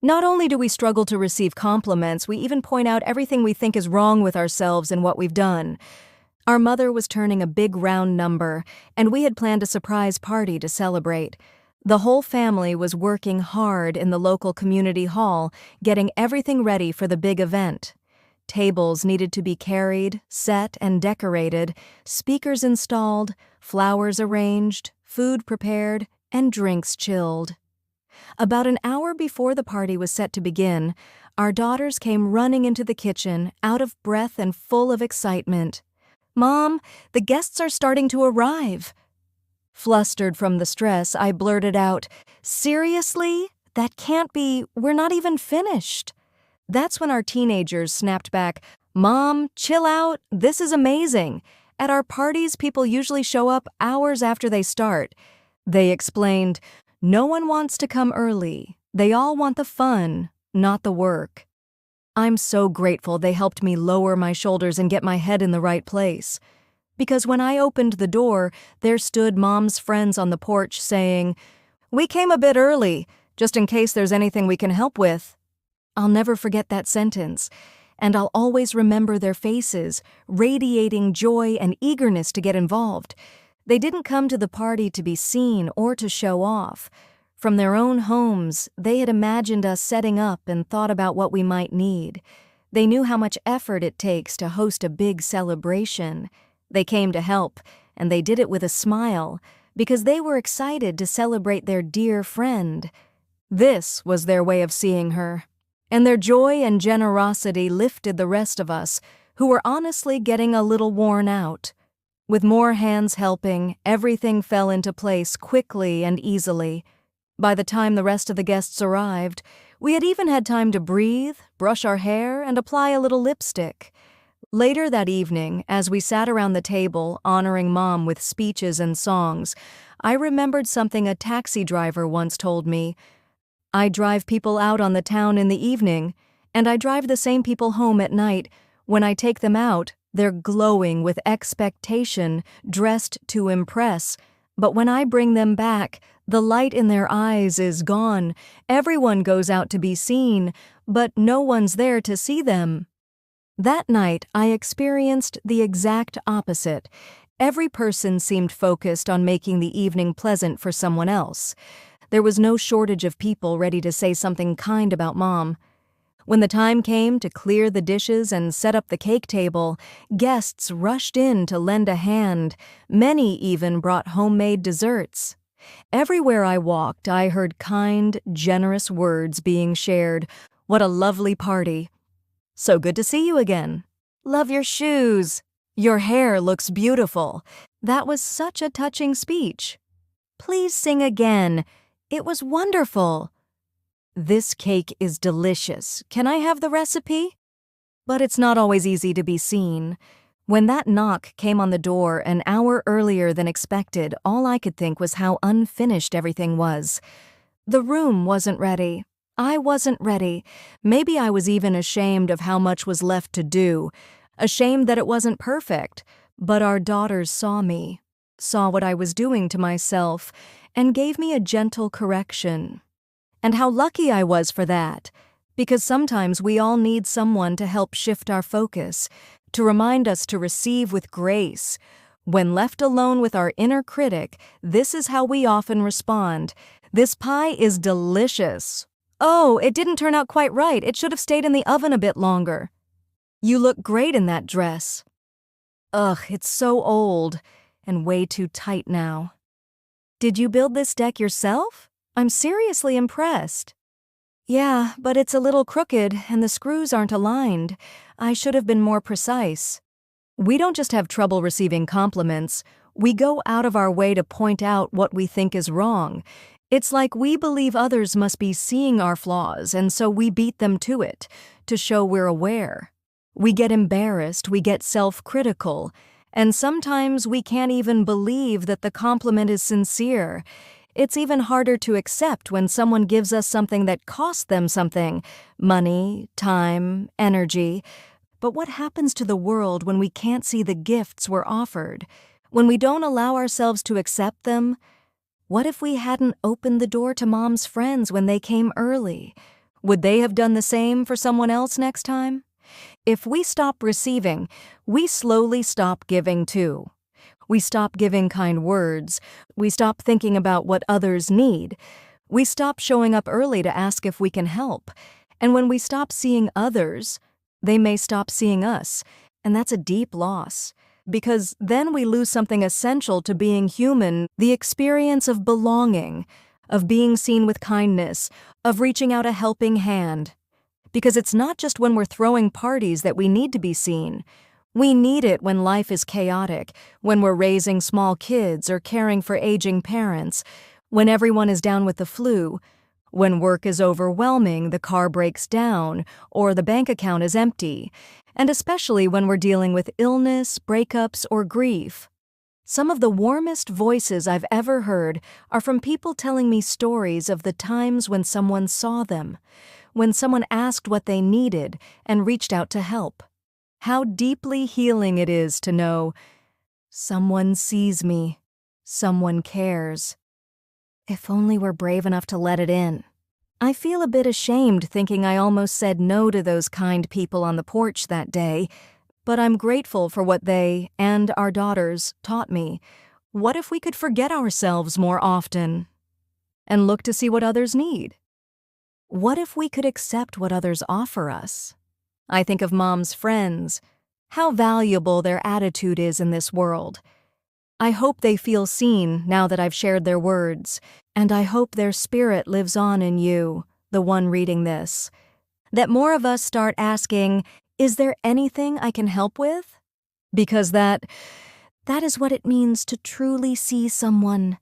Not only do we struggle to receive compliments, we even point out everything we think is wrong with ourselves and what we've done. Our mother was turning a big round number, and we had planned a surprise party to celebrate. The whole family was working hard in the local community hall, getting everything ready for the big event. Tables needed to be carried, set, and decorated, speakers installed, flowers arranged, food prepared, and drinks chilled. About an hour before the party was set to begin, our daughters came running into the kitchen, out of breath and full of excitement. "Mom, the guests are starting to arrive." Flustered from the stress, I blurted out, "Seriously? That can't be, we're not even finished." That's when our teenagers snapped back, "Mom, chill out, this is amazing. At our parties, people usually show up hours after they start." They explained, "No one wants to come early. They all want the fun, not the work." I'm so grateful they helped me lower my shoulders and get my head in the right place. Because when I opened the door, there stood Mom's friends on the porch saying, "We came a bit early, just in case there's anything we can help with." I'll never forget that sentence, and I'll always remember their faces, radiating joy and eagerness to get involved. They didn't come to the party to be seen or to show off. From their own homes, they had imagined us setting up and thought about what we might need. They knew how much effort it takes to host a big celebration. They came to help, and they did it with a smile, because they were excited to celebrate their dear friend. This was their way of seeing her, and their joy and generosity lifted the rest of us, who were honestly getting a little worn out. With more hands helping, everything fell into place quickly and easily. By the time the rest of the guests arrived, we had even had time to breathe, brush our hair, and apply a little lipstick. Later that evening, as we sat around the table honoring Mom with speeches and songs, I remembered something a taxi driver once told me. "I drive people out on the town in the evening, and I drive the same people home at night. When I take them out, they're glowing with expectation, dressed to impress. But when I bring them back, the light in their eyes is gone. Everyone goes out to be seen, but no one's there to see them." That night, I experienced the exact opposite. Every person seemed focused on making the evening pleasant for someone else. There was no shortage of people ready to say something kind about Mom. When the time came to clear the dishes and set up the cake table, guests rushed in to lend a hand. Many even brought homemade desserts. Everywhere I walked, I heard kind, generous words being shared. "What a lovely party." "So good to see you again." "Love your shoes." "Your hair looks beautiful." That was such a touching speech. "Please sing again. It was wonderful." "This cake is delicious. Can I have the recipe?" But it's not always easy to be seen. When that knock came on the door an hour earlier than expected, all I could think was how unfinished everything was. The room wasn't ready. I wasn't ready. Maybe I was even ashamed of how much was left to do, ashamed that it wasn't perfect. But our daughters saw me, saw what I was doing to myself, and gave me a gentle correction. And how lucky I was for that, because sometimes we all need someone to help shift our focus, to remind us to receive with grace. When left alone with our inner critic, this is how we often respond. "This pie is delicious." "Oh, it didn't turn out quite right. It should have stayed in the oven a bit longer." "You look great in that dress." "Ugh, it's so old and way too tight now." "Did you build this deck yourself? I'm seriously impressed." "Yeah, but it's a little crooked and the screws aren't aligned. I should have been more precise." We don't just have trouble receiving compliments, we go out of our way to point out what we think is wrong. It's like we believe others must be seeing our flaws, and so we beat them to it, to show we're aware. We get embarrassed, we get self-critical, and sometimes we can't even believe that the compliment is sincere. It's even harder to accept when someone gives us something that cost them something, money, time, energy. But what happens to the world when we can't see the gifts we're offered? When we don't allow ourselves to accept them? What if we hadn't opened the door to Mom's friends when they came early? Would they have done the same for someone else next time? If we stop receiving, we slowly stop giving too. We stop giving kind words. We stop thinking about what others need. We stop showing up early to ask if we can help. And when we stop seeing others, they may stop seeing us. And that's a deep loss. Because then we lose something essential to being human, the experience of belonging, of being seen with kindness, of reaching out a helping hand. Because it's not just when we're throwing parties that we need to be seen. We need it when life is chaotic, when we're raising small kids or caring for aging parents, when everyone is down with the flu, when work is overwhelming, the car breaks down, or the bank account is empty, and especially when we're dealing with illness, breakups, or grief. Some of the warmest voices I've ever heard are from people telling me stories of the times when someone saw them, when someone asked what they needed and reached out to help. How deeply healing it is to know, someone sees me, someone cares. If only we're brave enough to let it in. I feel a bit ashamed thinking I almost said no to those kind people on the porch that day, but I'm grateful for what they and our daughters taught me. What if we could forget ourselves more often and look to see what others need? What if we could accept what others offer us? I think of Mom's friends, how valuable their attitude is in this world. I hope they feel seen now that I've shared their words, and I hope their spirit lives on in you, the one reading this. That more of us start asking, is there anything I can help with? Because that is what it means to truly see someone